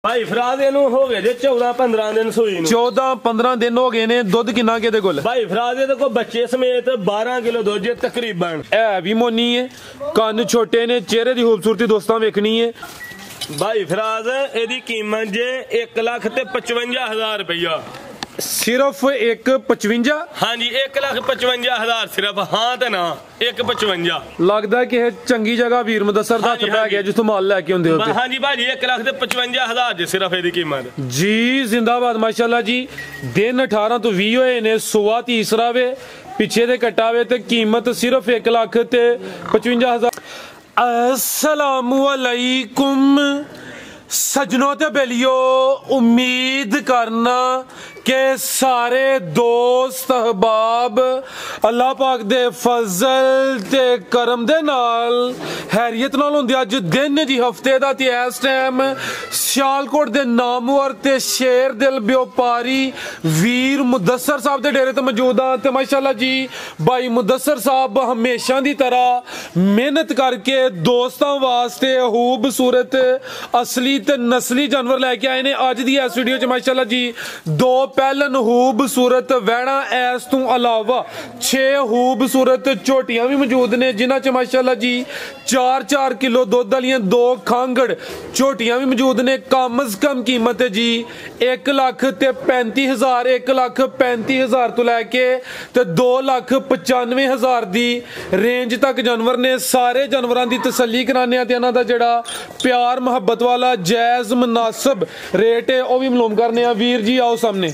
भाई फराज इनू हो गए जे 14-15 दिन सूई नू 14-15 दिन हो गए ने। दुध किन्ना के दे कोल? भाई फराज दे को बच्चे समेत 12 किलो दुध जे तकरीबन। है भी मोनी है, कन्न छोटे ने, चेहरे की खूबसूरती दोस्तों वेखनी है। भाई फराज एदी कीमत जे 1,55,000 रुपया। सिर्फ 1,55? हाँ जी 1,55,000 सिर्फ। हाँ तो ना 1,55। लगता है कि चंगी जगह वीर मुदस्सर दा हत्थ पै गया जिथों माल लैके आउंदे हो। हाँ जी भाजी 1,55,000 जी सिर्फ एदी कीमत जी। जिंदाबाद माशाल्लाह जी। दिन 18 तो 20 होए ने, सुआ तीसरा वे, पिछे दे कट्टा वे ते कीमत सिर्फ 1,55,000। अस्सलामु अलैकुम सजनों ते बेलियो, उम्मीद करना के सारे दोस्त अहबाब अल्लाह पाक दे फजल ते करम दे नाल हैरियत नाल हुंदे। अज दिन जी हफ्ते दा ते इस टाइम सियालकोट दे नामवर ते शेर दिल व्यापारी वीर मुदस्सर साहब दे डेरे ते मौजूद हां। ते माशाल्लाह जी भाई मुदस्सर साहब हमेशा दी तरह मेहनत करके दोस्तां वास्ते खूबसूरत असली ते नस्ली जानवर लेके आए ने। अज दी इस वीडियो च माशाल्लाह जी 2 पहलन खूबसूरत वैड़ा, ऐस तू अलावा 6 खूबसूरत झोटियां भी मौजूद ने जिन्हां च माशाल्लाह जी 4-4 किलो दुध वालियां 2 खांगड़ झोटियां भी मौजूद ने। कम अज कम कीमत है जी 1,35,000, 1,35,000 तो लैके 2,95,000 दी रेंज तक जानवर ने। सारे जानवरां दी तसल्ली कराने ते इन्हां दा जेड़ा प्यार मुहब्बत वाला जायज मुनासिब रेट है वह भी मालूम करने। वीर जी आओ सामने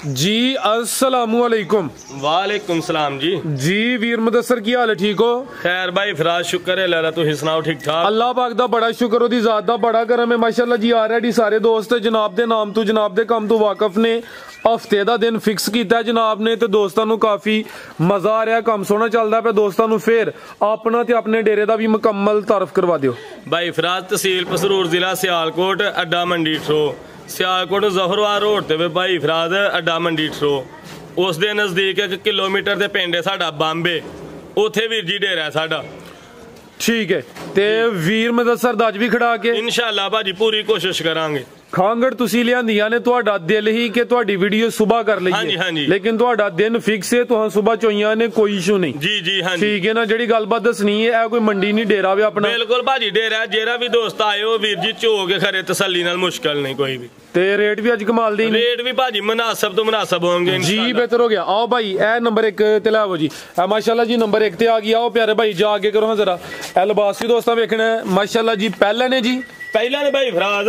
जी। अस्सलामु अलैकुम। वालेकुम सलाम जी। जी वीर मुदस्सर की हाल है? ठीक हो? खैर भाई फराज शुक्र है लाला, तुम सुनाओ ठीक ठाक? अल्लाह पाक दा बड़ा शुक्र, ओदी जात दा बड़ा करम है माशाल्लाह जी। ऑलरेडी सारे दोस्त जनाब दे नाम तो जनाब दे काम तो वाकफ ने। हफ्ते दा दिन फिक्स किया जनाब ने ते दोस्तां नू काफी मजा आ रहा, काम सोहना चलदा पे दोस्तां नू। फिर अपना ते अपने डेरे दा भी मुकम्मल तारफ करवा दियो। भाई फराज तहसील पसरूर जिला सियालकोट, अड्डा मंडी ठो। सियालकोट जफरवार रोड ते भाई फराज अड्डा मंडी ठो, उस दे नजदीक 1 किलोमीटर दे पिंड है साडा बांबे, उत्थे वीर जी डेरा है साडा। ठीक है ते वीर मुदस्सर दा अज भी खड़ा के इंशाअल्लाह भाजी पूरी कोशिश करांगे। खांगड़ तुसी लियांदियां ने, तुहाडा दिल ही कि तुहाडी वीडियो सुबह कर लईए। हाँ जी, हाँ जी। लेकिन तुहाडा दिन फिक्स है, तुहां सुबह चोईयां ने, कोई इशू नहीं। जी जी हाँ जी। ठीक है ना। जेड़ी गलबात दसनी है ए कोई मंडी नहीं, डेरा वे अपना। बिल्कुल भाजी डेरा जेरा भी दोस्त आए हो वीर जी चो के खरे तसल्ली नाल, मुश्किल नहीं कोई भी। ते रेट भी अज कमाल दे, रेट भी भाजी मुनासिब तो मुनासिब होंगे जी। बेहतर हो गया। आओ भाई ए नंबर 1 ते लाओ जी। माशाल्लाह जी नंबर 1 ते आ गया। आओ प्यारे भाई जा आगे करो हाँ जरा। ए लिबास भी दोस्तां वेखना है माशाल्लाह जी। पहला ने जी पहला ने भाई फराज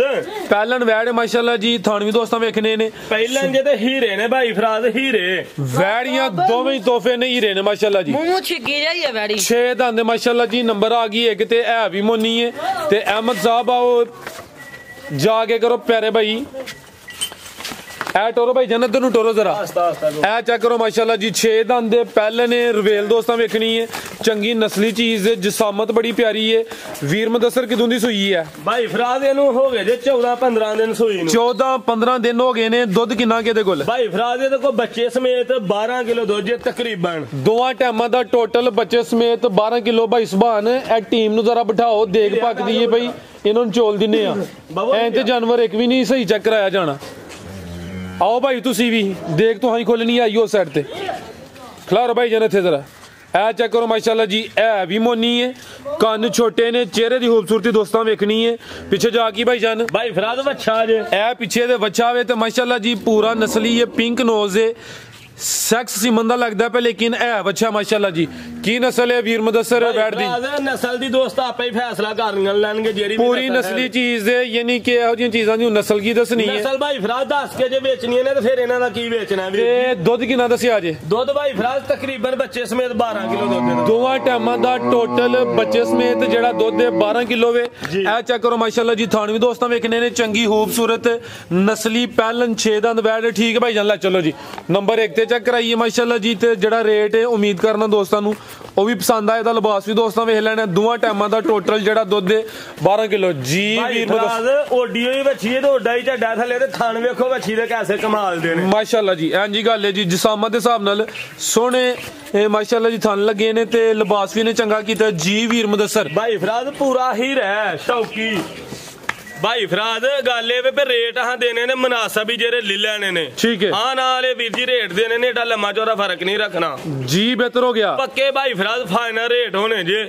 पहलन वैड़ माशाल्लाह जी। थान भी दोस्तां वेखने ने। पहलन जे ते हीरे ने भाई फराज, हीरे वैड़ियां दोवें ही तोहफे ने, हीरे ने माशाल्लाह जी। मुंह छिगी जाई है वैड़ी। 6 दंद माशाल्लाह जी। नंबर आ गई एक ते है भी मोनी है। ते अहमद साहब आओ जाके करो प्यारे भाई। ए टोरो भाई जन्नत नू टोरो जरा। ए चेक करो माशाल्लाह जी 6 दंद पहले ने। रवेल दोस्तां वेखनी है, चंगी नस्ली चीज है, जिसामत बड़ी प्यारी है। वीर मुदस्सर किदों दी सूई है? भाई फराज इनू हो गए जे 14-15 दिन सूई नू। 14-15 दिन हो गए ने। दुध किन्ना के दे कोल? भाई फराज दे को बच्चे समेत 12 किलो दुध जे तकरीबन। दोवां टाइमां दा टोटल बच्चे समेत 12 किलो। भाई सुभान ए टीम नू जरा बिठाओ, देख पकदी है भाई, इन्होंने चोल दिने आ। ऐ ते जानवर एक भी नहीं सही चेक कराया जाना। आओ भाई तुसी भी देख तो हाई खोलनी आई उस साइड ते खलारो भाई जन इत्थे जरा। ए चेक करो माशाल्लाह जी। है भी मोनी है, कन्न छोटे ने, चेहरे की खूबसूरती दोस्तां वेखनी है। पीछे जाकी भाई जान भाई फराज बच्चा जे ए पीछे दे बच्चा वे ते माशाल्लाह जी पूरा नस्ली है, पिंक नोज है, सैक्स सीमन दा लगदा पे लेकिन है बच्चा माशाल्लाह जी। की नस्ल है वीर मुदस्सर वैड़ दी? नस्ल दी दोस्त आपे ही फैसला कर लैणगे जेरी पूरी नस्ली चीज है, यानी कि एहो जी चीजां दी नस्ल की दसनी है। नस्ल भाई फराज दस के जे बेचनी है ते फिर इन्हां दा की बेचना है? ते दुध किन्ना दस्सिया जे? दुध भाई फराज तकरीबन बच्चे समेत 12 किलो दुध है। दोवां टाइमां दा टोटल बच्चे समेत जेड़ा दुध है 12 किलो वे। ए चेक करो माशाल्लाह जी। थान भी दोस्तां वेखने ने, चंगी खूबसूरत नस्ली पहलन 6 दंद वैड़। ठीक है भाई जान ला चलो जी। नंबर 1 ते चेक कराइए माशाल्लाह जी। ते जेड़ा रेट है उम्मीद करना दोस्तां नू ਉਹ ਵੀ ਪਸੰਦ ਆਇਆ ਤਾਂ ਲਿਬਾਸ ਵੀ ਦੋਸਤਾਂ ਵੇਖ ਲੈਣਾ। ਦੋਵਾਂ ਟਾਈਮਾਂ ਦਾ ਟੋਟਲ ਜਿਹੜਾ ਦੁੱਧ 12 ਕਿਲੋ ਜੀ ਵੀਰ ਓਡੀਓ ਹੀ ਵੱਛੀ ਹੈ ਤੇ ਓਡਾ ਹੀ ਝੱਡਾ ਥੱਲੇ ਤੇ ਥਣ ਵੇਖੋ ਵੱਛੀ ਦੇ ਕੈਸੇ ਕਮਾਲ ਦੇ ਨੇ ਮਾਸ਼ਾਅੱਲਾ ਜੀ। ਇੰਜੀ ਗੱਲ ਹੈ ਜੀ, ਜਿਸਾਮਤ ਦੇ ਹਿਸਾਬ ਨਾਲ ਸੋਹਣੇ ਮਾਸ਼ਾਅੱਲਾ ਜੀ ਥਣ ਲੱਗੇ ਨੇ ਤੇ ਲਿਬਾਸ ਵੀ ਨੇ ਚੰਗਾ ਕੀਤਾ ਜੀ ਵੀਰ ਮੁਦੱਸਰ। ਭਾਈ ਫਰਾਦ ਪੂਰਾ ਹੀ ਰਹਿ ਸ਼ੌਕੀ भाई फराद गल ये पे रेट अहां देने ने मुनासिब ही जेरे ले लेने ने ठीक है हां नाले वीर जी रेट देने ने एडा लम्मा चौड़ा फर्क नहीं रखना जी बेहतर हो गया पक्के भाई फराद फाइनल रेट होने जे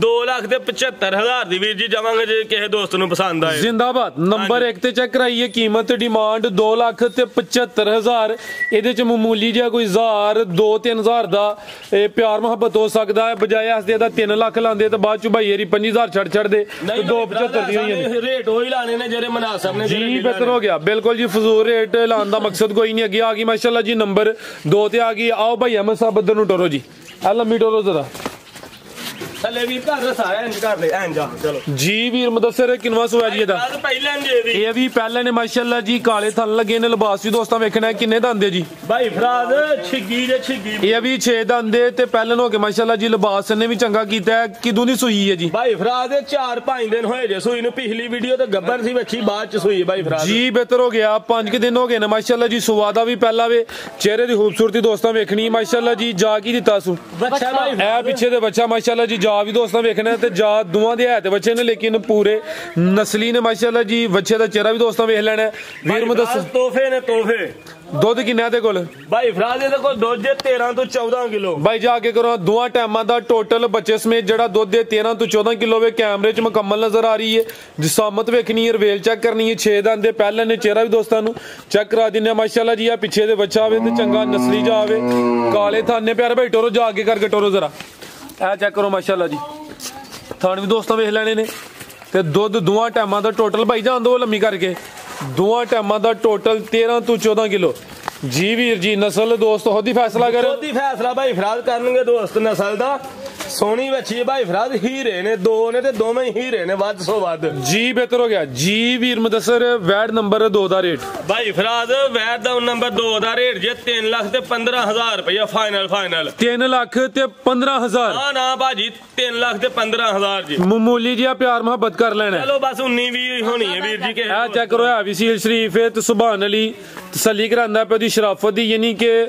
2,75,000 दी वीर जी जावांगे जे किसी दोस्त नु पसंद आए जिंदाबाद। नंबर 1 ते चेक कराइए कीमत डिमांड 2,75,000 ਇਹਦੇ ਚ ਮਾਮੂਲੀ ਜਿਹਾ ਕੋਈ 1000 2-3000 ਦਾ ਪਿਆਰ ਮੁਹੱਬਤ ਹੋ ਸਕਦਾ ਹੈ ਬਜਾਏ ਹੱਸਦੇ ਦਾ 3 ਲੱਖ ਲਾਂਦੇ ਤੇ ਬਾਅਦ ਚ ਭਾਈ ਇਹਦੀ 5000 ਛੱਡ ਦੇ ਤੇ 275 ਦੀ ਹੋਈ ਹੈ ਰੇਟ ਉਹੀ ਲਾਣੇ ਨੇ ਜਿਹੜੇ ਮੁਨਾਸਿਬ ਨੇ ਜੀ ਬਿਹਤਰ ਹੋ ਗਿਆ ਬਿਲਕੁਲ ਜੀ ਫਜ਼ੂਲ ਰੇਟ ਲਾਉਣ ਦਾ ਮਕਸਦ ਕੋਈ ਨਹੀਂ ਅੱਗੇ ਆ ਗਈ ਮਾਸ਼ਾਅੱਲਾ ਜੀ ਨੰਬਰ 2 ਤੇ ਆ ਗਈ। ਆਓ ਭਾਈ ਅਹਿਮਦ ਸਾਹਿਬ ਇੱਧਰ ਨੂੰ ਟੋਰੋ ਜੀ ਆ ਲੰਮੀ ਟੋਰੋ ਜ਼ਰਾ ਥੱਲੇ ਵੀ ਘਰ ਰਸਾਇਆ ਇੰਜ ਕਰ ਲੈ ਇੰਜ ਆ ਚਲੋ ਜੀ ਵੀਰ ਮੁਦੱਸਰ ਕਿੰਨਵਾ ਸੋਇਆ ਜੀ ਇਹਦਾ ਪਹਿਲਾਂ ਜੇ ਵੀ ਇਹ ਵੀ ਪਹਿਲਾਂ ਨੇ ਮਾਸ਼ਾਅੱਲਾ ਜੀ ਕਾਲੇ ਥਣ ਲੱਗੇ ਨੇ ਲਿਬਾਸ ਵੀ ਦੋਸਤਾਂ ਵੇਖਣਾ ਕਿੰਨੇ ਦੰਦੇ ਜੀ ਭਾਈ ਫਰਾਦ ਛਿੱਗੀ ਜੇ ਛਿੱਗੀ ਇਹ ਵੀ 6 ਦੰਦੇ ਤੇ ਪਹਿਲਾਂ ਹੋ ਕੇ ਮਾਸ਼ਾਅੱਲਾ ਜੀ ਲਿਬਾਸ ਨੇ ਵੀ ਚੰਗਾ ਕੀਤਾ ਹੈ। ਕਿਦੋਂ ਦੀ ਸੂਈ ਹੈ ਜੀ ਭਾਈ ਫਰਾਦ 4-5 ਦਿਨ ਹੋਏ ਜੇ ਸੂਈ ਨੂੰ ਪਿਛਲੀ ਵੀਡੀਓ ਤੇ ਗੱਬਰ ਸੀ ਵੱਛੀ ਬਾਅਦ ਚ ਸੂਈ ਭਾਈ ਫਰਾਦ ਜੀ ਬਿਹਤਰ ਹੋ ਗਿਆ 5 ਦਿਨ ਹੋ ਗਏ ਨੇ ਮਾਸ਼ਾਅੱਲਾ ਜੀ। ਸੁਵਾਦਾ ਵੀ ਪਹਿਲਾ ਵੇ ਚਿਹਰੇ ਦੀ ਖੂਬਸੂਰਤੀ ਦੋਸਤਾਂ ਵੇਖਣੀ ਮਾਸ਼ਾਅੱਲਾ ਜੀ। ਜਾ ਕੀ ਦਿੱਤਾ ਸੂ ਬੱਚਾ ਭਾਈ ਇਹ ਪਿੱਛੇ ਦੇ ਬੱਚਾ ਮਾਸ਼ਾਅੱਲਾ ਜੀ ਜਾ ਵੀ ਦੋਸਤਾਂ ਵੇਖਣਾ ਤੇ ਜਾ ਦੋਵਾਂ ਦੇ ਹੈ ਤੇ ਬੱਚੇ ਨੇ ਲੇਕਿਨ ਪੂਰੇ ਨਸਲੀ ਨੇ ਮਾਸ਼ਾਅੱਲਾ ਜੀ। ਬੱਚੇ ਦਾ ਚਿਹਰਾ ਵੀ ਦੋਸਤਾਂ ਵੇਖ ਲੈਣਾ ਵੀਰ ਮੁਦੱਸਰ ਤੋਹਫੇ ਨੇ ਤੋਹਫੇ ਦੁੱਧ ਕਿੰਨਾ ਦੇ ਕੋਲ ਭਾਈ ਫਰਾਦ ਇਹਦੇ ਕੋਲ ਦੁੱਧ 13 ਤੋਂ 14 ਕਿਲੋ ਭਾਈ ਜਾ ਕੇ ਕਰੋ ਦੋਵਾਂ ਟਾਈਮਾਂ ਦਾ ਟੋਟਲ ਬੱਚੇ ਸਮੇਤ ਜਿਹੜਾ ਦੁੱਧ ਹੈ 13 ਤੋਂ 14 ਕਿਲੋ ਵੇ ਕੈਮਰੇ 'ਚ ਮੁਕੰਮਲ ਨਜ਼ਰ ਆ ਰਹੀ ਹੈ। ਜਿਸਾਮਤ ਵੇਖਣੀ ਹੈ ਰਵੇਲ ਚੈੱਕ ਕਰਨੀ ਹੈ 6 ਦੰਦ ਦੇ ਪਹਿਲਾਂ ਨੇ ਚਿਹਰਾ ਵੀ ਦੋਸਤਾਂ ਨੂੰ ਚੈੱਕ ਕਰਾ ਦਿੰਨੇ ਮਾਸ਼ਾਅੱਲਾ ਜੀ। ਆ ਪਿੱਛੇ ਦੇ ਬੱਚਾ ਆਵੇ ਤੇ ਚੰਗਾ ਨਸਲੀ ਜਾ ਆਵੇ ਕਾਲੇ ਥਾਨੇ ਪਿਆਰੇ ਭਾਈ ਟੋਰੋ ਜਾ ਕੇ ਕਰਕੇ ਟੋਰੋ ਜ਼ਰਾ ਇਹ ਚੈੱਕ ਕਰੋ ਮਾਸ਼ਾਅੱਲਾ ਜੀ। ਥਾਣ ਵੀ ਦੋਸਤਾਂ ਵੇਖ ਲੈਣੇ ਨੇ ਤੇ ਦੁੱਧ ਦੋਵਾਂ ਟਾਈਮਾਂ ਦਾ ਟੋਟਲ ਭਾਈ ਜਾਣ ਦੋ ਲੰਮੀ ਕਰਕੇ ਦੋਵਾਂ ਟਾਈਮਾਂ ਦਾ ਟੋਟਲ 13 ਤੋਂ 14 ਕਿਲੋ ਜੀ ਵੀਰ ਜੀ। ਨਸਲ ਦੋਸਤ ਖੁਦ ਹੀ ਫੈਸਲਾ ਕਰੇ ਖੁਦ ਹੀ ਫੈਸਲਾ ਭਾਈ ਫਰਾਦ ਕਰਨਗੇ ਦੋਸਤ ਨਸਲ ਦਾ। ਸੋਹਣੀ ਵੱਛੀ ਹੈ ਭਾਈ ਫਰਾਦ ਹੀਰੇ ਨੇ ਦੋ ਨੇ ਤੇ ਦੋਵੇਂ ਹੀ ਹੀਰੇ ਨੇ ਵੱਧ ਸੋ ਵੱਧ ਜੀ ਬਿਹਤਰ ਹੋ ਗਿਆ ਜੀ ਵੀਰ ਮੁਦੱਸਰ। ਵੈਡ ਨੰਬਰ 2 ਦਾ ਰੇਟ ਭਾਈ ਫਰਾਦ ਵੈਡ ਦਾ ਨੰਬਰ 2 ਦਾ ਰੇਟ ਜੇ 3,15,000 ਰੁਪਇਆ ਫਾਈਨਲ 3,15,000 ਹਾਂ ਨਾ ਭਾਜੀ 3,15,000 ਜੀ ਮਾਮੂਲੀ ਜਿਹਾ ਪਿਆਰ ਮੁਹੱਬਤ ਕਰ ਲੈਣਾ ਚਲੋ ਬਸ 19-20 ਹੋਣੀ ਹੈ ਵੀਰ ਜੀ। ਇਹ ਚੈੱਕ ਕਰੋ ਹੈ ਵੀ ਸੀਲ ਸ਼ਰੀਫ ਹੈ ਤੇ ਸੁਭਾਨ ਅਲੀ ਤਸੱਲੀ ਕਰਾਂਦਾ ਪਿਆ ਉਹਦੀ ਸ਼ਰਾਫਤ ਦੀ ਯਾਨੀ ਕਿ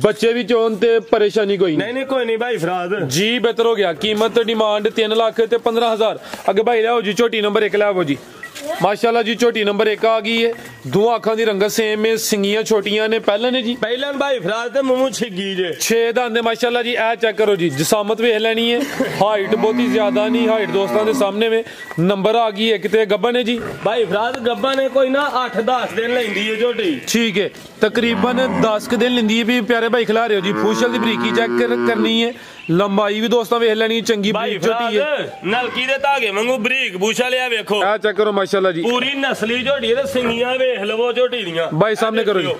ਬੱਚੇ ਵੀ ਚੋਣ ਤੇ ਪਰੇਸ਼ਾਨੀ ਕੋਈ ਨਹੀਂ ਕੋਈ ਨਹੀਂ ਭਾਈ ਫਰਾਦ ਜੀ ਬਿਹਤਰ ਹੋ ਗਿਆ। ਕੀਮਤ ਡਿਮਾਂਡ 3,15,000 ਅੱਗੇ ਭਾਈ ਲਿਆਓ ਜੀ ਝੋਟੀ ਨੰਬਰ 1 ਲਿਆਓ ਜੀ ਮਾਸ਼ਾਅੱਲਾ ਜੀ। ਝੋਟੀ ਨੰਬਰ 1 ਆ ਗਈ ਹੈ ਦੋ ਅੱਖਾਂ ਦੀ ਰੰਗਤ ਸੇਮ ਹੈ ਸਿੰਗੀਆਂ ਛੋਟੀਆਂ ਨੇ ਪਹਿਲਾਂ ਨੇ ਜੀ ਪਹਿਲਾਂ ਭਾਈ ਫਰਾਦ ਤੇ ਮੂੰਹ ਛਿੱਗੀ ਜੇ 6 ਦੰਦ ਮਾਸ਼ਾਅੱਲਾ ਜੀ। ਇਹ ਚੈੱਕ ਕਰੋ ਜੀ ਜਿਸਾਮਤ ਵੇਖ ਲੈਣੀ ਹੈ ਹਾਈਟ ਬਹੁਤੀ ਜ਼ਿਆਦਾ ਨਹੀਂ ਹਾਈਟ ਦੋਸਤਾਂ ਦੇ ਸਾਹਮਣੇ ਵੇ ਨੰਬਰ ਆ ਗਈ ਇੱਕ ਤੇ ਗੱਬਾ ਨੇ ਜੀ ਭਾਈ ਫਰਾਦ ਗੱਬਾ ਨੇ ਕੋਈ ਨਾ 8-10 ਦਿਨ ਲੈਂਦੀ ਹੈ ਝੋਟੀ ਠੀਕ ਹੈ ਤਕਰੀਬਨ 10 ਦਿਨ ਲੈਂਦੀ ਹੈ ਵੀ ਪਿਆਰੇ ਭਾਈ ਖਿਲਾ ਰਹੇ ਹੋ ਜੀ। ਫੂਸ਼ਲ ਦੀ ਬਰੀਕੀ ਚੈੱਕ ਕਰਨੀ ਹੈ ਲੰਬਾਈ ਵੀ ਦੋਸਤਾਂ ਵੇਖ ਲੈਣੀ ਚੰਗੀ ਬਰੀਕ ਝੋਟੀ ਹੈ ਨਲਕੀ ਦੇ ਧਾਗੇ ਵਾਂਗੂ ਬਰੀਕ ਬੂਸ਼ਾ ਲਿਆ ਵੇਖੋ ਆ ਚੈੱਕ ਕਰੋ ਮਾਸ਼ਾਅੱਲਾ ਜੀ ਪੂਰੀ ਨਸਲੀ ਝੋਟੀ ਤੇ ਸਿੰਗੀਆਂ ਵੇਖ ਲਵੋ ਝੋਟੀ ਦੀਆਂ ਭਾਈ ਸਾਹਮਣੇ ਕਰੋ ਜੀ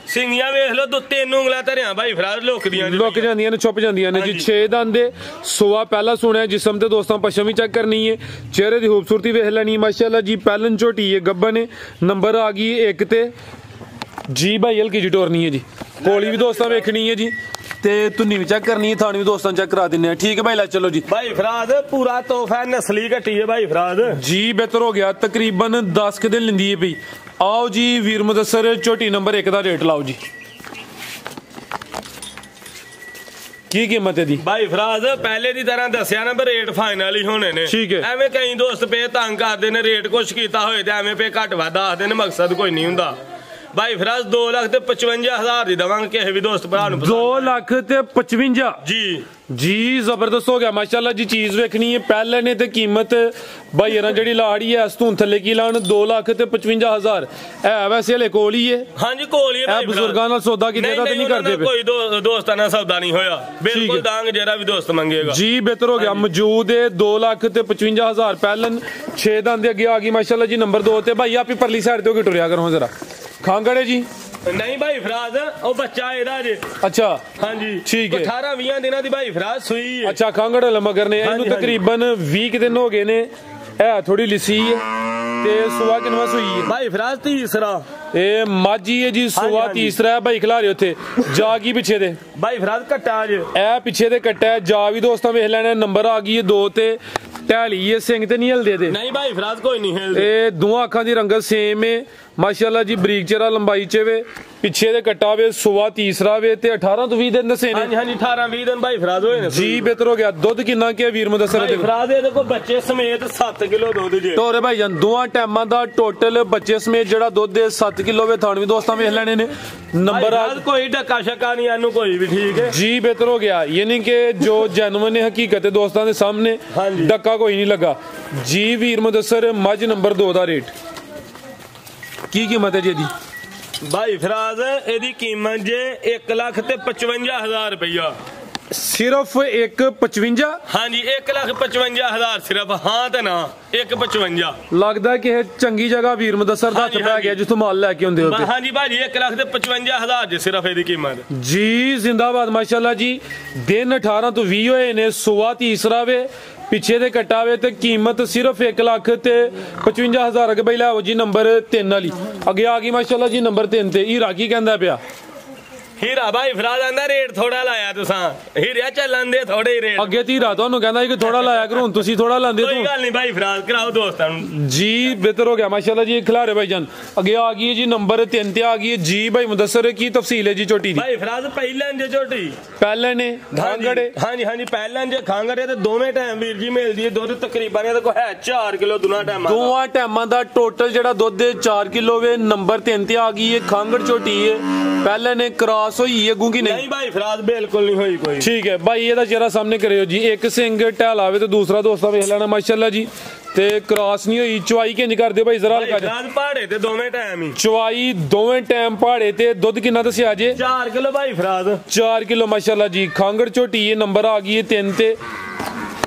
ਸਿੰਗੀਆਂ ਵੇਖ ਲੋ ਦੋ 3 ਉਂਗਲਾਂ ਧਰਿਆ ਭਾਈ ਫਰਾਦ ਲੁੱਕ ਜਾਂਦੀਆਂ ਨੇ ਛੁਪ ਜਾਂਦੀਆਂ ਨੇ ਜੀ 6 ਦੰਦ ਦੇ ਸੋਆ ਪਹਿਲਾ ਸੁਣਿਆ ਜਿਸਮ ਤੇ ਦੋਸਤਾਂ ਪਸ਼ਮ ਵੀ ਚੈੱਕ ਕਰਨੀ ਹੈ ਚਿਹਰੇ ਦੀ ਖੂਬਸੂਰਤੀ ਵੇਖ ਲੈਣੀ ਮਾਸ਼ਾਅੱਲਾ ਜੀ। ਪਹਿਲਨ ਝੋਟੀ ਹੈ ਗੱਬਾ ਨੇ ਨੰਬਰ ਆ ਗਈ 1 ਤੇ ਜੀ ਭਾਈ ਹਲਕੀ ਜੀ ਟੋਰਨੀ ਹੈ ਜੀ ਕੋਲੀ ਵੀ ਦੋਸਤਾਂ ਵੇਖਣੀ ਹੈ ਜੀ ਤੇ ਧੁੰਨੀ ਵੀ ਚੈੱਕ ਕਰਨੀ ਹੈ ਥਾਣੀ ਵੀ ਦੋਸਤਾਂ ਚੈੱਕ ਕਰਾ ਦਿੰਨੇ ਆ ਠੀਕ ਹੈ ਭਾਈ ਲੈ ਚਲੋ ਜੀ। ਭਾਈ ਫਰਾਦ ਪੂਰਾ ਤੋਹਫਾ ਨਸਲੀ ਘਟੀ ਹੈ ਭਾਈ ਫਰਾਦ ਜੀ ਬਿਹਤਰ ਹੋ ਗਿਆ ਤਕਰੀਬਨ 10 ਦਿਨ ਲੈਂਦੀ ਹੈ ਭਾਈ। ਆਓ ਜੀ ਵੀਰ ਮੁਦੱਸਰ ਝੋਟੀ ਨੰਬਰ 1 ਦਾ ਰੇਟ ਲਾਓ ਜੀ ਕੀ ਕੀਮਤ ਹੈ ਦੀ ਭਾਈ ਫਰਾਜ਼ ਪਹਿਲੇ ਦੀ ਤਰ੍ਹਾਂ ਦੱਸਿਆ ਨਾ ਰੇਟ ਫਾਈਨਲ ਹੀ ਹੋਣੇ ਨੇ ਐਵੇਂ ਕਈ ਦੋਸਤ ਪੇ ਤੰਗ ਕਰਦੇ ਨੇ ਰੇਟ ਕੁਛ ਕੀਤਾ ਹੋਏ ਤੇ ਐਵੇਂ ਪੇ ਘੱਟ ਵੱਧ ਦੱਸਦੇ ਨੇ ਮਕਸਦ ਕੋਈ ਨਹੀਂ ਹੁੰਦਾ। ਭਾਈ ਫਰਾਜ਼ 2,55,000 ਦੀ ਦਵਾਂਗੇ ਕਿਸੇ ਵੀ ਦੋਸਤ ਭਰਾ ਨੂੰ 2,55,000 ਜੀ ਜ਼ਬਰਦਸਤ ਹੋ ਗਿਆ ਮਾਸ਼ਾਅੱਲਾ ਜੀ। ਚੀਜ਼ ਵੇਖਣੀ ਹੈ ਪਹਿਲੇ ਨੇ ਤੇ ਕੀਮਤ ਭਾਈ ਯਾਰਾਂ ਜਿਹੜੀ ਲਾੜੀ ਹੈ ਇਸ ਤੋਂ ਥੱਲੇ ਕੀ ਲਾਣ 2,55,000 ਇਹ ਵੈਸੇ ਹਲੇ ਕੋਲ ਹੀ ਹੈ ਹਾਂਜੀ ਕੋਲ ਹੀ ਹੈ ਇਹ ਬਜ਼ੁਰਗਾਂ ਨਾਲ ਸੌਦਾ ਕਿਤੇ ਦਾ ਤੇ ਨਹੀਂ ਕਰਦੇ ਕੋਈ ਦੋਸਤਾਂ ਨਾਲ ਸੌਦਾ ਨਹੀਂ ਹੋਇਆ ਬਿਲਕੁਲ ਦਾਂਗ ਜਿਹੜਾ ਵੀ ਦੋਸਤ ਮੰਗੇਗਾ ਜੀ ਬਿਹਤਰ ਹੋ ਗਿਆ। ਮੌਜੂਦ ਹੈ 2,55,000 ਪਹਿਲਨ 6 ਦੰਦ ਦੇ ਅੱਗੇ ਆ ਗਈ ਮਾਸ਼ਾਅੱਲਾ ਜੀ। ਨੰਬਰ 2 ਤੇ ਭਾਈ ਆਪੀ ਪਰਲੀ ਸਾਈਡ ਤੇ ਹੋ ਕੇ ਟੁਰਿਆ ਕਰੋ ਜਰਾ ਖਾਂਗੜੇ ਜੀ ਨਹੀਂ ਭਾਈ ਫਰਾਜ਼ ਉਹ ਬੱਚਾ ਇਹਦਾ ਜੇ ਅੱਛਾ ਹਾਂਜੀ ਠੀਕ ਹੈ 18-20 ਦਿਨਾਂ ਦੀ ਭਾਈ ਫਰਾਜ਼ ਸੂਈ ਹੈ ਅੱਛਾ ਖਾਂਗੜੇ ਮਗਰ ਨੇ ਇਹਨੂੰ ਤਕਰੀਬਨ 20 ਦਿਨ ਹੋ ਗਏ ਨੇ ਇਹ ਥੋੜੀ ਲਿੱਸੀ ਹੈ ਤੇ ਸੁਆ ਕਿੰਨਵਾਂ ਸੂਈ ਹੈ ਭਾਈ ਫਰਾਜ਼ ਤੀਸਰਾ। ਇਹ ਮਾਝੀ ਹੈ ਜੀ, ਸੁਆ ਹਾਂਜੀ। ਤੀਸਰਾ ਹੈ। ਭਾਈ ਖਿਲਾ ਰਹੇ ਉੱਥੇ ਜਾ ਕੀ ਪਿੱਛੇ ਦੇ ਭਾਈ ਫਰਾਜ਼ ਕੱਟਾ ਅੱਜ ਇਹ ਪਿੱਛੇ ਦੇ ਕੱਟਾ ਹੈ। ਜਾ ਵੀ ਦੋਸਤਾਂ ਵੇਖ ਲੈਣਾ, ਨੰਬਰ ਆ ਗਈ ਹੈ 2 ਤੇ ਢਾਲੀ ਹੈ, ਸਿੰਘ ਤੇ ਨਹੀਂ ਹਿਲਦੇ ਦੇ। ਨਹੀਂ ਭਾਈ ਫਰਾਜ਼ ਕੋਈ ਨਹੀਂ ਹਿਲਦੇ। ਇਹ ਦੋਵਾਂ ਅੱਖਾਂ ਦੀ ਰੰਗਤ ਸੇਮ ਹੈ ਮਾਸ਼ਾਅੱਲਾ ਜੀ, ਬਰੀਕ ਚਿਹਰਾ ਲੰਬਾਈ ਚ ਵੇ, ਪਿੱਛੇ ਦੇ ਕੱਟਾ ਵੇ, ਸੁਆ ਤੀਸਰਾ ਵੇ ਤੇ 18 ਤੋਂ 20 ਦਿਨ ਦੱਸੇ ਨੇ। ਹਾਂਜੀ ਹਾਂਜੀ 18-20 ਦਿਨ ਭਾਈ ਫਰਾਜ਼ ਹੋਏ ਨੇ ਜੀ ਬਿਹਤਰ ਹੋ ਗਿਆ। ਦੁੱਧ ਕਿੰਨਾ ਕਿ ਵੀਰ ਮੁਦੱਸਰ ਭਾਈ ਦੇ ਫਰਾਜ਼ ਇਹਦੇ ਕੋਲ ਬੱਚੇ ਸਮੇਤ 7 ਕਿਲੋ ਦੁੱਧ ਜੇ। ਟੋਰੇ ਭਾਈ ਜਾਨ ਦੋਵਾਂ ਟਾਈਮਾਂ ਦਾ ਟੋਟਲ ਬੱਚੇ ਸਮੇਤ ਜਿਹੜਾ ਦੁੱਧ ਹੈ 7 ਕਿਲੋ ਵੇ। ਥਾਣ ਵੀ ਦੋਸਤਾਂ ਵੇਖ ਲੈਣੇ ਨੇ, ਨੰਬਰ ਆ ਕੋਈ ਡੱਕਾ ਸ਼ੱਕਾ ਨਹੀਂ ਇਹਨੂੰ ਕੋਈ ਵੀ, ਠੀਕ ਹੈ ਜੀ ਬਿਹਤਰ ਹੋ ਗਿਆ। ਯਾਨੀ ਕਿ ਜੋ ਜੈਨੂਇਨ ਹੈ, ਹਕੀਕਤ ਹੈ ਦੋਸਤਾਂ ਦੇ ਸਾਹਮਣੇ, ਹਾਂਜੀ। ਡੱਕਾ ਕੋਈ ਨਹੀਂ ਲੱਗਾ ਜੀ। ਵੀਰ ਮੁਦੱਸਰ ਮੱਝ ਨੰਬਰ 2 ਦਾ ਰੇਟ ਕੀ ਕੀਮਤ ਹੈ ਜੀ ਇਹਦੀ? ਭਾਈ ਫਰਾਜ਼ ਇਹਦੀ ਕੀਮਤ ਜੇ 1,55,000 ਰੁਪਇਆ। ਸਿਰਫ 1.55? ਹਾਂਜੀ 1,55,000 ਸਿਰਫ। ਹਾਂ ਤੇ ਨਾ 1,55। ਲੱਗਦਾ ਕਿ ਇਹ ਚੰਗੀ ਜਗ੍ਹਾ ਵੀਰ ਮੁਦੱਸਰ ਦਾ ਹੱਥ ਹਾਂਜੀ, ਪੈ ਗਿਆ ਜਿੱਥੋਂ ਮਾਲ ਲੈ ਕੇ ਆਉਂਦੇ ਹੋ। ਹਾਂਜੀ ਭਾਜੀ 1,55,000 ਜੇ ਸਿਰਫ ਇਹਦੀ ਕੀਮਤ। ਜੀ ਜ਼ਿੰਦਾਬਾਦ ਮਾਸ਼ਾਅੱਲਾ ਜੀ। ਦਿਨ 18 ਤੋਂ 20 ਹੋਏ ਨੇ, ਸੁਆ ਤੀਸਰਾ ਵੇ, ਪਿੱਛੇ ਦੇ ਕੱਟਾ ਵੇ ਤੇ ਕੀਮਤ ਸਿਰਫ 1,55,000 ਅਗੇ ਬਈ ਲਿਆਓ ਜੀ ਨੰਬਰ 3 ਵਾਲੀ। ਅੱਗੇ ਆ ਗਈ ਮਾਸ਼ਾਅੱਲਾ ਜੀ ਨੰਬਰ 3 ਤੇ। ਹੀਰਾ ਕੀ ਕਹਿੰਦਾ ਪਿਆ? ਹੀਰਾ ਭਾਈ ਫਰਾਜ਼ ਆਂਦਾ ਰੇਟ ਥੋੜਾ ਲਾਇਆ ਤੁਸਾਂ। ਹੀਰਿਆ ਚੱਲਣ ਦੇ ਥੋੜੇ ਹੀ ਰੇਟ। ਅੱਗੇ ਧੀਰਾ ਤੁਹਾਨੂੰ ਕਹਿੰਦਾ ਕਿ ਥੋੜਾ ਲਾਇਆ ਕਰੋ, ਹੁਣ ਤੁਸੀਂ ਥੋੜਾ ਲਾਂਦੇ ਕੋਈ ਤੂੰ। ਗੱਲ ਨਹੀਂ ਭਾਈ ਫਰਾਜ਼ ਕਰਾਓ ਦੋਸਤਾਂ ਨੂੰ। ਜੀ ਬਿਹਤਰ ਹੋ ਗਿਆ ਮਾਸ਼ਾਅੱਲਾ ਜੀ। ਖਿਲਾਰੇ ਭਾਈ ਜਾਨ ਅੱਗੇ ਆ ਗਈ ਹੈ ਜੀ ਨੰਬਰ 3 ਤੇ ਆ ਗਈ ਹੈ ਜੀ। ਭਾਈ ਮੁਦੱਸਰ ਕੀ ਤਫਸੀਲ ਹੈ ਜੀ ਝੋਟੀ ਦੀ? ਭਾਈ ਫਰਾਜ਼ ਪਹਿਲਾਂ ਜੇ ਝੋਟੀ ਪਹਿਲੇ ਨੇ ਖਾਂਗੜੇ। ਹਾਂਜੀ ਹਾਂਜੀ ਪਹਿਲਾਂ ਜੇ ਖਾਂਗੜੇ ਤੇ ਦੋਵੇਂ ਟਾਈਮ ਵੀਰ ਜੀ ਮਿਲਦੀ ਹੈ ਦੁੱਧ ਤਕਰੀਬਨ ਇਹਦੇ ਕੋਲ ਹੈ 4 ਕਿਲੋ ਦੋਨਾਂ ਟਾਈਮਾਂ ਦਾ। ਦੋਵਾਂ ਟਾਈਮਾਂ ਦਾ ਟੋਟਲ ਜਿਹੜਾ ਦੁੱਧ ਹੈ 4 ਕਿਲੋ ਵੇ। ਨੰਬਰ 3 ਤੇ ਆ ਗਈ ਹੈ ਖਾਂਗੜ ਝੋਟੀ ਹੈ। ਪਹਿਲੇ ਨੇ ਕ੍ਰਾਸ ਹੋਈ ਹੈ ਗੂੰਗੀ ਨਹੀਂ ਭਾਈ ਫਰਾਜ਼ ਬਿਲਕੁਲ ਨਹੀਂ ਹੋਈ ਕੋਈ। ਠੀਕ ਹੈ ਭਾਈ ਇਹਦਾ ਚਿਹਰਾ ਸਾਹਮਣੇ ਕਰਿਓ ਜੀ। ਇੱਕ ਸਿੰਘ ਢਹਿਲ ਆਵੇ ਤੇ ਦੂਸਰਾ ਦੋਸਤਾਂ ਵੇਖ ਲੈਣਾ ਮਾਸ਼ਾਅੱਲਾ ਜੀ। ਤੇ ਕ੍ਰਾਸ ਨਹੀਂ ਹੋਈ। ਚਵਾਈ ਕਿੰਜ ਕਰਦੇ ਭਾਈ ਜ਼ਰਾ ਹਲਕਾ ਜਿਹਾ? ਫਰਾਜ਼ ਪਹਾੜੇ ਤੇ ਦੋਵੇਂ ਟਾਈਮ ਹੀ ਚਵਾਈ ਦੋਵੇਂ ਟਾਈਮ ਪਹਾੜੇ ਤੇ। ਦੁੱਧ ਕਿੰਨਾ ਦੱਸਿਆ ਜੇ? 4 ਕਿਲੋ ਭਾਈ ਫਰਾਜ਼। 4 ਕਿਲੋ ਮਾਸ਼ਾਅੱਲਾ ਜੀ। ਖਾਂਗੜ ਝੋਟੀ ਇਹ ਨੰਬਰ ਆ ਗਈ ਹੈ 3 ਤੇ।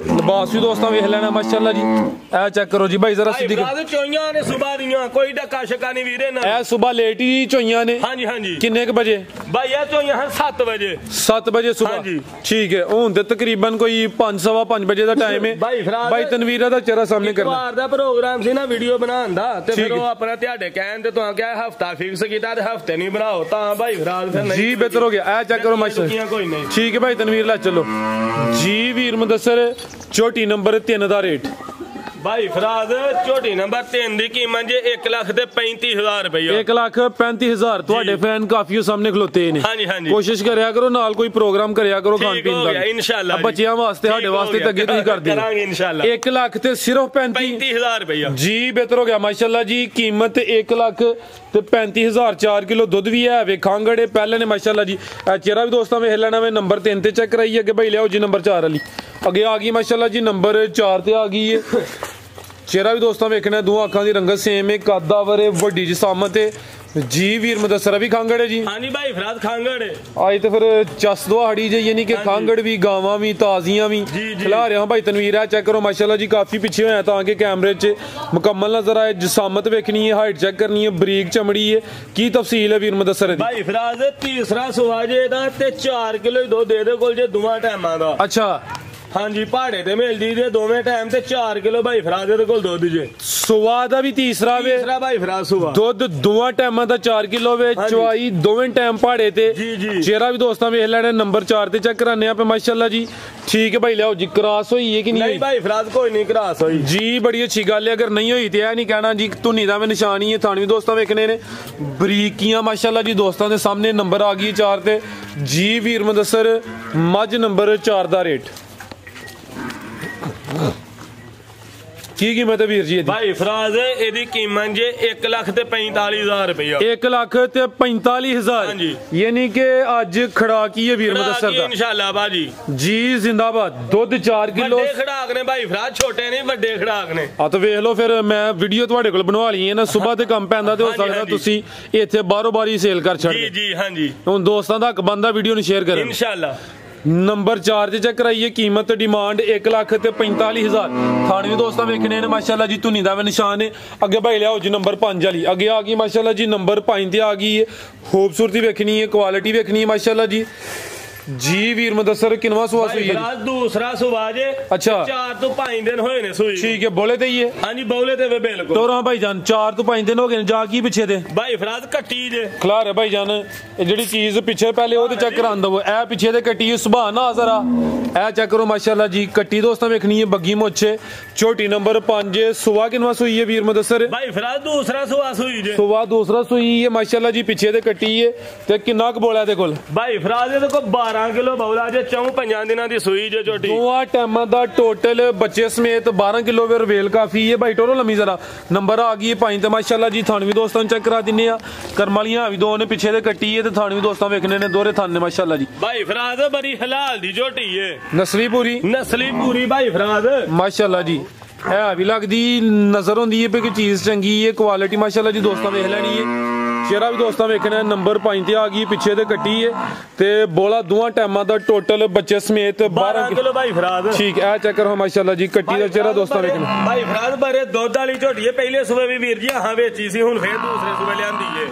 ਲਿਬਾਸ ਵੀ ਦੋਸਤਾਂ ਵੇਖ ਲੈਣਾ ਮਾਸ਼ਾਅੱਲਾ ਜੀ। ਇਹ ਚੈੱਕ ਕਰੋ ਜੀ ਭਾਈ ਜ਼ਰਾ ਸਿੱਧੀ। ਫਰਾਜ਼ ਚੋਈਆਂ ਨੇ ਸੁਬਾ ਦੀਆਂ, ਕੋਈ ਡੱਕਾ ਸ਼ੱਕਾ ਨਹੀਂ ਵੀਰੇ ਨਾ। ਇਹ ਸਵੇਰ ਲੇਟ ਹੀ ਚੋਈਆਂ ਨੇ। ਹਾਂਜੀ ਹਾਂਜੀ ਕਿੰਨੇ ਕੁ ਵਜੇ? ਭਾਈ ਇਹ ਚੋਈਆਂ ਹਨ 7 ਵਜੇ। 7 ਵਜੇ ਸਵੇਰ। ਹਾਂਜੀ। ਠੀਕ ਹੈ। ਹੁਣ ਤੇ ਤਕਰੀਬਨ ਕੋਈ 5:15 ਵਜੇ ਦਾ ਟਾਈਮ ਹੈ। ਭਾਈ ਫਰਾਜ਼ ਭਾਈ ਤਨਵੀਰਾ ਦਾ ਚਿਹਰਾ ਸਾਹਮਣੇ ਕਰਨਾ। ਵਾਰ ਦਾ ਪ੍ਰੋਗਰਾਮ ਸੀ ਨਾ ਵੀਡੀਓ ਬਣਾਉਣ ਦਾ, ਤੇ ਠੀਕ ਫਿਰ ਉਹ ਹੈ। ਆਪਣਾ ਤੁਹਾਡੇ ਕਹਿਣ ਤੇ ਤੁਹਾਨੂੰ ਕਿਹਾ ਹਫਤਾ ਫਿਕਸ ਕੀਤਾ ਤੇ ਹਫਤੇ ਨਹੀਂ ਬਣਾਓ ਤਾਂ ਭਾਈ ਫਰਾਜ਼ ਫਿਰ ਨਹੀਂ। ਜੀ ਬਿਹਤਰ ਹੋ ਗਿਆ। ਇਹ ਚੈੱਕ ਕਰੋ ਮਾਸ਼ਾਅੱਲਾ। ਕੋਈ ਨਹੀਂ। ਠੀਕ ਹੈ ਭਾਈ ਤਨਵੀਰ ਲੈ ਚਲੋ ਜੀ। ਵੀਰ ਮੁਦੱਸਰ ਝੋਟੀ ਨੰਬਰ 3 ਦਾ ਰੇਟ? ਭਾਈ ਫਰਾਜ਼ ਝੋਟੀ ਨੰਬਰ 3 ਦੀ ਕੀਮਤ ਜੇ 1,35,000 ਰੁਪਇਆ। 1,35,000। ਤੁਹਾਡੇ ਫੈਨ ਕਾਫੀ ਸਾਹਮਣੇ ਖਲੋਤੇ ਨੇ। ਹਾਂਜੀ ਹਾਂਜੀ ਕੋਸ਼ਿਸ਼ ਕਰਿਆ ਕਰੋ ਨਾਲ ਕੋਈ ਪ੍ਰੋਗਰਾਮ ਕਰਿਆ ਕਰੋ ਖਾਣ ਠੀਕ ਪੀਣ ਹੋ ਦਾ। ਗਿਆ ਇਨਸ਼ਾਅੱਲਾ। ਬੱਚਿਆਂ ਵਾਸਤੇ ਸਾਡੇ ਵਾਸਤੇ ਤਾਂ ਅੱਗੇ ਤੁਸੀਂ ਕਰਦੇ ਕਰਾਂਗੇ ਇਨਸ਼ਾਅੱਲਾ। 1 ਲੱਖ ਤੇ ਸਿਰਫ 35,000 ਰੁਪਇਆ। ਜੀ ਬਿਹਤਰ ਹੋ ਗਿਆ ਮਾਸ਼ਾਅੱਲਾ ਜੀ। ਕੀਮਤ 1 ਲੱਖ ਤੇ 35,000। 4 ਕਿਲੋ ਦੁੱਧ ਵੀ ਹੈ ਵੇ। ਖਾਂਗੜੇ ਪਹਿਲੇ ਨੇ ਮਾਸ਼ਾਅੱਲਾ ਜੀ। ਇਹ ਚਿਹਰਾ ਵੀ ਦੋਸਤਾਂ ਵੇਖ ਲੈਣਾ ਵੇ। ਨੰਬਰ 3 ਤੇ ਚੈੱਕ ਕਰਾਈਏ। ਅੱਗੇ ਭਾਈ ਲਿਆਓ ਜੀ ਨੰਬਰ 4 ਵਾਲੀ। ਅੱਗੇ ਆ ਗਈ ਮਾਸ਼ਾਅੱਲਾ ਜੀ ਨੰਬਰ 4 ਤੇ ਆ ਗਈ ਹੈ। ਚਿਹਰਾ ਵੀ ਦੋਸਤਾਂ ਵੇਖਣਾ, ਦੋ ਅੱਖਾਂ ਦੀ ਰੰਗਤ ਸੇਮ ਹੈ, ਕਾਦਾਵਰ ਵੱਡੀ ਜਿਸਾਮਤ ਹੈ ਜੀ। ਵੀਰ ਮੁਦੱਸਰ ਵੀ ਖਾਂਗੜ ਹੈ ਜੀ। ਹਾਂਜੀ ਭਾਈ ਫਰਾਜ਼ ਖਾਂਗੜ ਅੱਜ ਤੇ ਫਿਰ ਚਸ ਦੁਹਾੜੀ ਜੇ ਯਾਨੀ ਕਿ ਖਾਂਗੜ ਵੀ, ਗਾਵਾਂ ਵੀ, ਤਾਜ਼ੀਆਂ ਵੀ ਖਿਲਾ ਰਿਹਾ ਭਾਈ ਤਨਵੀਰ। ਆ ਚੈੱਕ ਕਰੋ ਮਾਸ਼ਾਅੱਲਾ ਜੀ। ਕਾਫੀ ਪਿੱਛੇ ਹੋਇਆ ਤਾਂ ਕਿ ਕੈਮਰੇ 'ਚ ਮੁਕੰਮਲ ਨਜ਼ਰ ਆਏ। ਜਿਸਾਮਤ ਵੇਖਣੀ ਹੈ, ਹਾਈਟ ਚੈੱਕ ਕਰਨੀ ਹੈ, ਬਰੀਕ ਚਮੜੀ ਹੈ। ਕੀ ਤਫਸੀਲ ਹੈ ਵੀਰ ਮੁਦੱਸਰ ਦੀ? ਭਾਈ ਫਰਾਜ਼ ਤੀਸਰਾ ਸੁਆਜੇ ਦਾ ਤੇ 4 ਕਿਲੋ ਹੀ ਦੁੱਧ ਦੇ ਕੋਲ ਜੇ ਦੋਵਾਂ ਟਾਈਮਾਂ ਦਾ। ਅੱਛਾ ਹਾਂਜੀ ਪਹਾੜੇ ਤੇ ਮਿਲਦੀ ਜੇ ਦੋਵੇਂ ਟਾਈਮ ਤੇ 4 ਕਿਲੋ ਭਾਈ ਫਰਾਜ਼ ਦੇ ਕੋਲ ਦੁੱਧ ਜੇ। ਸੁਆ ਦਾ ਵੀ ਤੀਸਰਾ ਵੇ। ਤੀਸਰਾ ਭਾਈ ਫਰਾਜ਼ ਸੁਆ। ਦੁੱਧ ਦੋਵਾਂ ਟਾਈਮਾਂ ਦਾ 4 ਕਿਲੋ ਵੇ। ਚਵਾਈ ਦੋਵੇਂ ਟਾਈਮ ਪਹਾੜੇ ਤੇ। ਚਿਹਰਾ ਵੀ ਦੋਸਤਾਂ ਵੇਖ ਲੈਣਾ। ਨੰਬਰ 4 ਤੇ ਚੈੱਕ ਕਰਾਨੇ ਆ ਪੇ ਮਾਸ਼ਾਅੱਲਾ ਜੀ। ਠੀਕ ਹੈ ਭਾਈ ਲਿਆਓ ਜੀ। ਕ੍ਰਾਸ ਹੋਈ ਹੈ ਕਿ ਨਹੀਂ? ਨਹੀਂ ਭਾਈ ਫਰਾਜ਼ ਕੋਈ ਨਹੀਂ ਕ੍ਰਾਸ ਹੋਈ ਜੀ। ਬੜੀ ਅੱਛੀ ਗੱਲ ਹੈ। ਅਗਰ ਨਹੀਂ ਹੋਈ ਤੇ ਇਹ ਨਹੀਂ ਕਹਿਣਾ ਜੀ ਧੁਨੀ ਦਾ ਵੀ ਨਿਸ਼ਾਨੀ ਹੈ। ਥਾਣ ਵੀ ਦੋਸਤਾਂ ਵੇਖਣੇ ਨੇ ਬਰੀਕੀਆਂ ਮਾਸ਼ਾਅੱਲਾ ਜੀ। ਦੋਸਤਾਂ ਦੇ ਸਾਹਮਣੇ ਨੰਬਰ ਆ ਗਈ 4 ਤੇ ਜੀ। ਵੀਰ ਮੁਦੱਸਰ ਮੱਝ ਨੰਬਰ 4 ਦਾ ਰੇਟ ਕੀ ਕੀਮਤ ਹੈ ਵੀਰ ਜੀ ਇਹਦੀ? ਭਾਈ ਫਰਾਜ਼ ਇਹਦੀ ਕੀਮਤ ਜੇ 1,45,000 ਰੁਪਇਆ। 1,45,000। ਹਾਂਜੀ। ਯਾਨੀ ਕਿ ਅੱਜ ਖੜਾ ਕੀ ਹੈ ਵੀਰ ਮੁਦੱਸਰ ਦਾ? ਇਨਸ਼ਾਅੱਲਾ ਬਾਜੀ ਜੀ ਜ਼ਿੰਦਾਬਾਦ। ਦੁੱਧ 4 ਕਿਲੋ। ਵੱਡੇ ਖੜਾਕ ਨੇ ਭਾਈ ਫਰਾਜ਼, ਛੋਟੇ ਨਹੀਂ ਵੱਡੇ ਖੜਾਕ ਨੇ। ਆ ਤਾਂ ਵੇਖ ਲਓ ਫਿਰ। ਮੈਂ ਵੀਡੀਓ ਤੁਹਾਡੇ ਕੋਲ ਬਣਵਾ ਲਈ ਹੈ ਨਾ। ਸਵੇਰ ਤੇ ਕੰਮ ਪੈਂਦਾ ਤੇ ਹੋ ਸਕਦਾ ਤੁਸੀਂ ਇੱਥੇ ਬਾਹਰੋਂ ਬਾਰੀ ਸੇਲ ਕਰ ਛੱਡ। ਜੀ ਜੀ ਹਾਂਜੀ। ਹੁਣ ਦੋਸਤਾਂ ਦਾ ਹੱਕ ਬਣਦਾ ਵੀਡੀਓ ਨੂੰ ਸ਼ੇਅਰ ਕਰਨ। ਇਨਸ਼ਾਅੱਲਾ। ਨੰਬਰ 4 ਤੇ ਚੈੱਕ ਕਰਾਈਏ। ਕੀਮਤ ਡਿਮਾਂਡ 1,45,000। ਖਾਣ ਵੀ ਦੋਸਤਾਂ ਵੇਖਣੇ ਨੇ ਮਾਸ਼ਾਅੱਲਾ ਜੀ। ਧੁਨੀ ਦਾ ਵੀ ਨਿਸ਼ਾਨ ਹੈ। ਅੱਗੇ ਭਾਈ ਲਿਆਓ ਜੀ ਨੰਬਰ 5 ਵਾਲੀ। ਅੱਗੇ ਆ ਗਈ ਮਾਸ਼ਾਅੱਲਾ ਜੀ ਨੰਬਰ 5 ਤੇ ਆ ਗਈ ਹੈ। ਖੂਬਸੂਰਤੀ ਵੇਖਣੀ ਹੈ, ਕੁਆਲਿਟੀ ਵੇਖਣੀ ਹੈ ਮਾਸ਼ਾਅੱਲਾ ਜੀ। ਜੀ ਵੀਰ ਮੁਦੱਸਰ ਕਿੰਨਵਾ ਸੂਆ ਭਾਈ ਸੂਈ ਹੈ ਫਰਾਜ਼ ਦੂਸਰਾ ਸੁਬਾ ਜੇ ਅੱਛਾ। 4 ਤੋਂ 5 ਦਿਨ ਹੋਏ ਨੇ ਸੂਈ। ਠੀਕ ਹੈ ਬੋਲੇ ਤੇ ਹੀ ਹੈ ਹਾਂਜੀ ਬੌਲੇ ਤੇ ਵੇ ਬਿਲਕੁਲ। ਤੋਰਾ ਭਾਈ ਜਾਨ 4 ਤੋਂ 5 ਦਿਨ ਹੋ ਗਏ ਨੇ ਜਾ ਕੀ ਪਿੱਛੇ ਤੇ ਭਾਈ ਫਰਾਜ਼ ਕੱਟੀ ਜੇ ਖਲਾਰ ਹੈ ਭਾਈ ਜਾਨ ਇਹ ਜਿਹੜੀ ਚੀਜ਼ ਪਿੱਛੇ ਪਹਿਲੇ ਉਹ ਤੇ ਚੈੱਕ ਕਰਾਂ ਦਵੋ ਇਹ ਪਿੱਛੇ ਤੇ ਕੱਟੀ ਸੁਭਾ ਨਾ ਜ਼ਰਾ ਇਹ ਚੈੱਕ ਕਰੋ ਮਾਸ਼ਾਅੱਲਾ ਜੀ ਕੱਟੀ ਦੋਸਤਾਂ ਵੇਖਣੀ ਹੈ ਬੱਗੀ ਮੁੱਛੇ ਝੋਟੀ ਨੰਬਰ 5 ਸੁਆ ਕਿੰਨਵਾ ਸੂਈ ਹੈ ਵੀਰ ਮੁਦੱਸਰ ਭਾਈ ਫਰਾਜ਼ ਦੂਸਰਾ ਸੁਆ ਸੂਈ ਜੇ ਸੁਆ ਦੂਸਰਾ ਸੂਈ ਹੈ ਮਾਸ਼ਾਅੱਲਾ ਜੀ ਪਿੱਛੇ ਤੇ ਕੱਟੀ ਹੈ ਤੇ ਕਿੰਨਾ ਕੁ ਬੋਲਿਆ ਦੇ ਕੋਲ ਭਾਈ ਫਰਾਜ਼ ਇਹਦੇ ਕੋਲ 12 ਕਿਲੋ ਬੌਲਾ ਜੇ 4-5 ਦਿਨਾਂ ਦੀ ਸੂਈ ਜੇ ਝੋਟੀ। ਦੋਵਾਂ ਟਾਈਮਾਂ ਦਾ ਟੋਟਲ ਬੱਚੇ ਸਮੇਤ 12 ਕਿਲੋ ਵੇਰ ਵੇਲ ਕਾਫੀ ਹੈ ਭਾਈ ਟੋਰੋ ਲੰਮੀ ਜ਼ਰਾ ਨੰਬਰ ਆ ਗਈ ਹੈ 5 ਤੇ ਮਾਸ਼ਾਅੱਲਾ ਜੀ ਥਾਣ ਵੀ ਦੋਸਤਾਂ ਨੂੰ ਚੈੱਕ ਕਰਾ ਦਿੰਨੇ ਆ ਕਰਮ ਵਾਲੀਆਂ ਵੀ ਦੋ ਨੇ ਪਿੱਛੇ ਤੇ ਕੱਟੀ ਹੈ ਤੇ ਥਾਣ ਵੀ ਦੋਸਤਾਂ ਵੇਖਣੇ ਨੇ ਦੋਰੇ ਥਾਣ ਨੇ ਮਾਸ਼ਾਅੱਲਾ ਜੀ। ਭਾਈ ਫਰਾਜ਼ ਬੜੀ ਹਲਾਲ ਦੀ ਝੋਟੀ ਏ ਨਸਲੀ ਪੂਰੀ ਨਸਲੀ ਪੂਰੀ ਭਾਈ ਫਰਾਜ਼ ਮਾਸ਼ਾਅੱਲਾ ਜੀ ਹੈ ਵੀ ਲੱਗਦੀ ਨਜ਼ਰ ਹੁੰਦੀ ਹੈ ਕਿ ਚੀਜ਼ ਚੰਗੀ ਹੈ ਕੁਆਲਿਟੀ ਮਾਸ਼ਾਅੱਲਾ ਜੀ ਦੋਸਤਾਂ ਵੇਖ ਲੈਣੀ ਹੈ ਚਿਹਰਾ ਵੀ ਦੋਸਤਾਂ ਵੇਖਣਾ ਨੰਬਰ 5 ਤੇ ਆ ਗਈ ਪਿੱਛੇ ਤੇ ਕੱਟੀ ਹੈ ਤੇ ਬੋਲਾ ਦੋਵਾਂ ਟਾਈਮਾਂ ਦਾ ਟੋਟਲ ਬੱਚੇ ਸਮੇਤ 12 ਕਿਲੋ ਭਾਈ ਫਰਾਜ਼। ਠੀਕ ਹੈ ਚੈੱਕ ਕਰੋ ਮਾਸ਼ਾਅੱਲਾ ਜੀ ਕੱਟੀ ਦਾ ਚਿਹਰਾ ਦੋਸਤਾਂ ਵੇਖਣਾ ਭਾਈ ਫਰਾਜ਼ ਬਾਰੇ ਦੁੱਧ ਵਾਲੀ ਝੋਟੀ ਹੈ ਪਹਿਲੇ ਸੂਬੇ ਵੀ ਵੀਰ ਜੀ ਹਾਂ ਵੇਚੀ ਸੀ ਹੁਣ ਫੇਰ ਦੂਸਰੇ ਸੂਬੇ ਲਿਆਂਦੀ ਏ।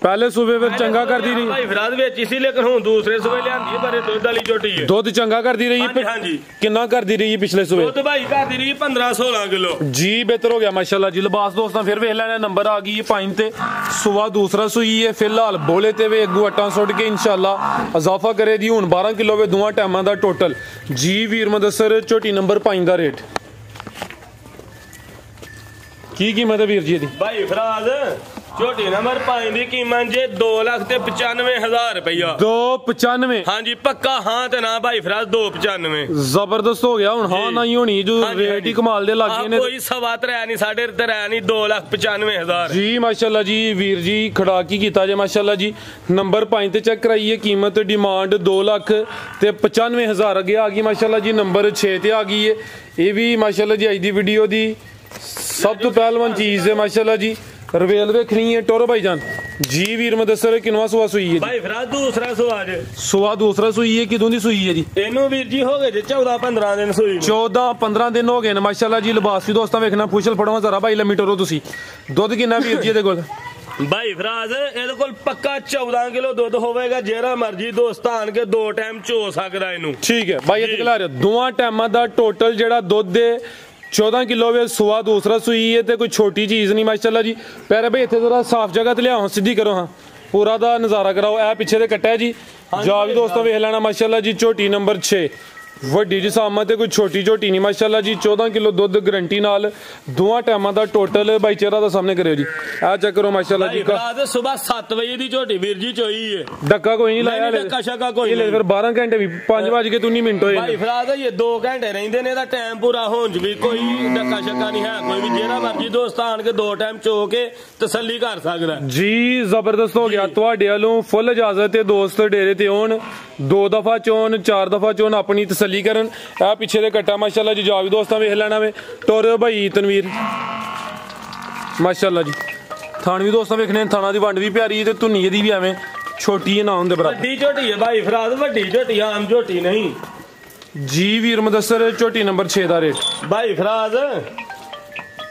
ਪਹਿਲੇ ਸੂਬੇ ਵਿੱਚ ਚੰਗਾ ਕਰਦੀ ਰਹੀ ਭਾਈ ਫਰਾਜ਼ ਵੇਚੀ ਸੀ ਲੇਕਿਨ ਹੁਣ ਦੂਸਰੇ ਸੂਬੇ ਲਿਆਂਦੀ ਹੈ ਬਾਰੇ ਦੁੱਧ ਵਾਲੀ ਝੋਟੀ ਹੈ। ਦੁੱਧ ਚੰਗਾ ਕਰਦੀ ਰਹੀ ਹਾਂਜੀ ਹਾਂਜੀ ਕਿੰਨਾ ਕਰਦੀ ਰਹੀ ਪਿਛਲੇ ਸੂਬੇ ਦੁੱਧ ਭਾਈ ਕਰਦੀ ਰਹੀ 15-16 ਕਿਲੋ ਜੀ ਬਿਹਤਰ ਹੋ ਗਿਆ ਮਾਸ਼ਾਅੱਲਾ ਜੀ ਲਿਬਾਸ ਦੋਸਤਾਂ ਫਿਰ ਵੇਖ ਲੈਣਾ ਨੰਬਰ ਆ ਗਈ 5 ਤੇ ਸੁਬਾ ਦੂਸਰਾ ਸੂਈ ਹੈ ਫਿਲਹਾਲ ਬੋਲੇ ਤੇ ਵੇ ਅੱਗੂ ਅਟਾਂ ਸੁੱਟ ਕੇ ਇਨਸ਼ਾਅੱਲਾ ਇਜ਼ਾਫਾ ਕਰੇ ਦੀ ਹੁਣ 12 ਕਿਲੋ ਵੇ ਦੋਵਾਂ ਟਾਈਮਾਂ ਦਾ ਟੋਟਲ ਜੀ ਵੀਰ ਮੁਦੱਸਰ ਝੋਟੀ ਨੰਬਰ 5 ਦਾ ਰੇਟ ਕੀ ਕੀਮਤ ਹੈ ਵੀਰ ਜੀ ਦੀ ਭਾਈ ਫਰਾਜ਼ ਝੋਟੀ ਨੰਬਰ 5 ਦੀ ਕੀਮਤ ਜੇ 2,95,000 ਰੁਪਇਆ 295 ਹਾਂਜੀ ਪੱਕਾ ਹਾਂ ਤੇ ਨਾ ਭਾਈ ਫਰਾਜ਼ 295 ਜ਼ਬਰਦਸਤ ਹੋ ਗਿਆ ਹੁਣ ਹਾਂ ਨਾ ਹੀ ਹੋਣੀ ਜੋ ਰੇਟ ਹੀ ਕਮਾਲ ਦੇ ਲੱਗੇ ਨੇ ਕੋਈ ਸਵਾ ਤਰੇ ਨਹੀਂ ਸਾਡੇ ਤੇ ਰਹਿ ਨਹੀਂ 2,95,000 ਜੀ ਮਾਸ਼ਾਅੱਲਾ ਜੀ ਵੀਰ ਜੀ ਖੜਾ ਕੀ ਕੀਤਾ ਜੇ ਮਾਸ਼ਾਅੱਲਾ ਜੀ ਨੰਬਰ 5 ਤੇ ਚੈੱਕ ਕਰਾਈਏ ਕੀਮਤ ਡਿਮਾਂਡ 2,95,000 ਅੱਗੇ ਆ ਗਈ ਮਾਸ਼ਾਅੱਲਾ ਜੀ ਨੰਬਰ 6 ਤੇ ਆ ਗਈ ਹੈ ਇਹ ਵੀ ਮਾਸ਼ਾਅੱਲਾ ਜੀ ਅੱਜ ਦੀ ਵੀਡੀਓ ਦੀ ਸਭ ਤੋਂ ਪਹਿਲਵਾਨ ਚੀਜ਼ ਹੈ ਮਾਸ਼ਾਅੱਲਾ ਜੀ ਰਵੇਲ ਵੇਖਣੀ ਹੈ ਟੋਰੋ ਭਾਈ ਜਾਨ ਜੀ ਵੀਰ ਮੁਦੱਸਰ ਕਿੰਨਵਾ ਸੁਆ ਸੂਈ ਹੈ ਭਾਈ ਫਰਾਜ਼ ਦੂਸਰਾ ਸੁਆ ਜੇ ਸੁਆ ਦੂਸਰਾ ਸੂਈ ਹੈ ਕਿਦੋਂ ਦੀ ਸੂਈ ਹੈ ਜੀ ਇਹਨੂੰ ਵੀਰ ਜੀ ਹੋ ਗਏ ਜੇ 14-15 ਦਿਨ ਸੂਈ 14-15 ਦਿਨ ਹੋ ਗਏ ਨੇ ਮਾਸ਼ਾਅੱਲਾ ਜੀ ਲਿਬਾਸ ਵੀ ਦੋਸਤਾਂ ਵੇਖਣਾ ਪੁੱਛਲ ਫੜਵਾ ਜ਼ਰਾ ਭਾਈ ਲੰਮੀ ਟੋਰੋ ਤੁਸੀਂ ਦੁੱਧ ਕਿੰਨਾ ਵੀਰ ਜੀ ਇਹਦੇ ਕੋਲ ਭਾਈ ਫਰਾਜ਼ ਇਹਦੇ ਕੋਲ ਪੱਕਾ 14 ਕਿਲੋ ਦੁੱਧ ਹੋਵੇਗਾ ਜਿਹੜਾ ਮਰਜੀ ਦੋਸਤ ਆਣ ਕੇ 2 ਟਾਈਮ ਚੋ ਸਕਦਾ ਇਹਨੂੰ ਠੀਕ ਹੈ ਭਾਈ ਇੱਥੇ ਖਿਲਾ ਰਿਹਾ ਦੋਵਾਂ ਟਾਈਮਾਂ ਦਾ ਟੋਟਲ ਜਿਹੜਾ ਦੁੱਧ ਹੈ 14 ਕਿਲੋ ਵੇ ਸੁਆ ਦੂਸਰਾ ਸੂਈ ਹੈ ਤੇ ਕੋਈ ਛੋਟੀ ਚੀਜ਼ ਨਹੀਂ ਮਾਸ਼ਾਅੱਲਾ ਜੀ ਪੈਰੇ ਭਾਈ ਇੱਥੇ ਥੋੜਾ ਸਾਫ਼ ਜਗ੍ਹਾ ਤੇ ਲਿਆਓ ਸਿੱਧੀ ਕਰੋ ਹਾਂ ਪੂਰਾ ਦਾ ਨਜ਼ਾਰਾ ਕਰਾਓ ਇਹ ਪਿੱਛੇ ਤੇ ਕੱਟਿਆ ਜੀ ਜਾ ਵੀ ਦੋਸਤੋ ਵੇਖ ਲੈਣਾ ਮਾਸ਼ਾਅੱਲਾ ਜੀ ਝੋਟੀ ਨੰਬਰ 6 ਵੱਡੀ ਜੀ ਸਾਮਤ ਤੇ ਕੋਈ ਛੋਟੀ ਝੋਟੀ ਨਹੀਂ ਮਾਸ਼ਾਅੱਲਾ ਜੀ 14 ਕਿਲੋ ਦੁੱਧ ਗਰੰਟੀ ਨਾਲ ਦੋਵਾਂ ਟਾਈਮਾਂ ਦਾ ਟੋਟਲ ਭਾਈ ਚਿਹਰਾ ਦਾ ਸਾਹਮਣੇ ਕਰਿਓ ਜੀ ਆ ਚੈੱਕ ਕਰੋ ਮਾਸ਼ਾਅੱਲਾ ਜੀ ਰਾਤ ਸਵੇਰ 7 ਵਜੇ ਦੀ ਝੋਟੀ ਵੀਰ ਜੀ ਚੋਈ ਹੈ ਡੱਕਾ ਕੋਈ ਨਹੀਂ ਲਾਇਆ ਡੱਕਾ ਸ਼ੱਕਾ ਕੋਈ ਨਹੀਂ ਫਿਰ 12 ਘੰਟੇ ਵੀ 5:03 ਮਿੰਟ ਹੋਏ ਭਾਈ ਫਰਾਜ਼ ਇਹ 2 ਘੰਟੇ ਰਹਿੰਦੇ ਨੇ ਇਹਦਾ ਟਾਈਮ ਪੂਰਾ ਹੋਣ ਚ ਵੀ ਕੋਈ ਡੱਕਾ ਸ਼ੱਕਾ ਨਹੀਂ ਹੈ ਕੋਈ ਵੀ ਜਿਹੜਾ ਮਰਜੀ ਦੋਸਤ ਆਣ ਕੇ 2 ਟਾਈਮ ਚੋ ਕੇ ਤਸੱਲੀ ਕਰ ਸਕਦਾ ਜੀ ਜ਼ਬਰਦਸਤ ਹੋ ਗਿਆ ਤੁਹਾਡੇ ਵੱਲੋਂ ਫੁੱਲ ਇਜਾਜ਼ਤ ਹੈ ਦੋਸਤ ਡੇਰੇ ਤੇ ਆਉਣ 2 ਦਫਾ ਚੋਣ 4 ਦਫਾ ਚੋਣ ਆਪਣੀ ਤਸੱਲੀ ਕਰਨ ਆ ਪਿੱਛੇ ਦੇ ਕੱਟਾ ਮਾਸ਼ਾਅੱਲਾ ਜੀ ਜਾ ਵੀ ਦੋਸਤਾਂ ਵੇਖ ਲੈਣਾ ਵੇ ਟੋਰ ਭਾਈ ਤਨਵੀਰ ਮਾਸ਼ਾਅੱਲਾ ਜੀ ਥਾਣ ਵੀ ਦੋਸਤਾਂ ਵੇਖਣੇ ਥਾਣਾ ਦੀ ਵੰਡ ਵੀ ਪਿਆਰੀ ਤੇ ਧੁੰਨੀ ਦੀ ਵੀ ਐਵੇਂ ਛੋਟੀ ਹੈ ਨਾ ਹੁੰਦੇ ਬਰਾਬਰ ਵੱਡੀ ਝੋਟੀ ਹੈ ਭਾਈ ਫਰਾਜ਼ ਵੱਡੀ ਝੋਟੀ ਆਮ ਝੋਟੀ ਨਹੀਂ ਜੀ ਵੀਰ ਮੁਦੱਸਰ ਝੋਟੀ ਨੰਬਰ 6 ਦਾ ਰੇਟ ਭਾਈ ਫਰਾਜ਼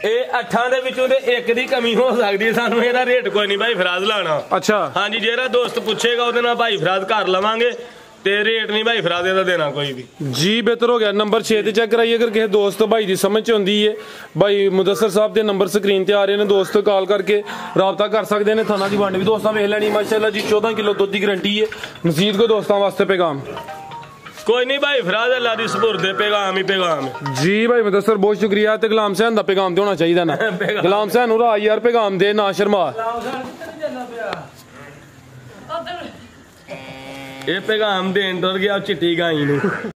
ਇਹ 8 ਦੇ ਵਿੱਚੋਂ ਤੇ ਇੱਕ ਦੀ ਕਮੀ ਹੋ ਸਕਦੀ ਹੈ ਸਾਨੂੰ ਇਹਦਾ ਰੇਟ ਕੋਈ ਨਹੀਂ ਭਾਈ ਫਰਾਜ਼ ਲਾਣਾ ਅੱਛਾ ਹਾਂਜੀ ਜਿਹੜਾ ਦੋਸਤ ਪੁੱਛੇਗਾ ਉਹਦੇ ਨਾਲ ਭਾਈ ਫਰਾਜ਼ ਕਰ ਲਵਾਂਗੇ ਤੇ ਰੇਟ ਨਹੀਂ ਭਾਈ ਫਰਾਜ਼ੇ ਦਾ ਦੇਣਾ ਕੋਈ ਵੀ ਜੀ ਬਿਹਤਰ ਹੋ ਗਿਆ ਨੰਬਰ 6 ਤੇ ਚੈੱਕ ਕਰਾਈਏ ਅਗਰ ਕਿਸੇ ਦੋਸਤ ਭਾਈ ਦੀ ਸਮਝ ਚ ਹੁੰਦੀ ਹੈ ਭਾਈ ਮੁਦੱਸਰ ਸਾਹਿਬ ਦੇ ਨੰਬਰ ਸਕਰੀਨ ਤੇ ਆ ਰਹੇ ਨੇ ਦੋਸਤ ਕਾਲ ਕਰਕੇ ਰਾਬਤਾ ਕਰ ਸਕਦੇ ਨੇ ਥਾਣਾ ਦੀ ਵੰਡ ਵੀ ਦੋਸਤਾਂ ਵੇਖ ਲੈਣੀ ਮਾਸ਼ਾਅੱਲਾ ਜੀ 14 ਕਿਲੋ ਦੁੱਧ ਦੀ ਗਰੰਟੀ ਹੈ ਮਜ਼ੀਦ ਕੋ ਦੋਸਤਾਂ ਵਾਸਤੇ ਪੈਗਾਮ ਕੋਈ ਨਹੀਂ ਭਾਈ ਫਰਾਜ਼ ਅੱਲਾ ਦੀ ਸਪੁਰਦ ਪੈਗਾਮ ਹੀ ਪੈਗਾਮ ਹੈ ਜੀ ਭਾਈ ਮੁਦੱਸਰ ਬਹੁਤ ਸ਼ੁਕਰੀਆ ਤੇ ਗੁਲਾਮ ਸੈਨ ਦਾ ਪੈਗਾਮ ਤੇ ਹੋਣਾ ਚਾਹੀਦਾ ਨਾ ਗੁਲਾਮ ਸੈਨ ਨੂੰ ਰਾ ਯਾਰ ਪੈਗਾਮ ਦੇ ਨਾ ਸ਼ਰਮਾ ਇਹ ਪੈਗਾਮ ਦੇਣ ਤੁਰ ਗਿਆ ਚਿੱਟੀ ਗਾਈ ਨੂੰ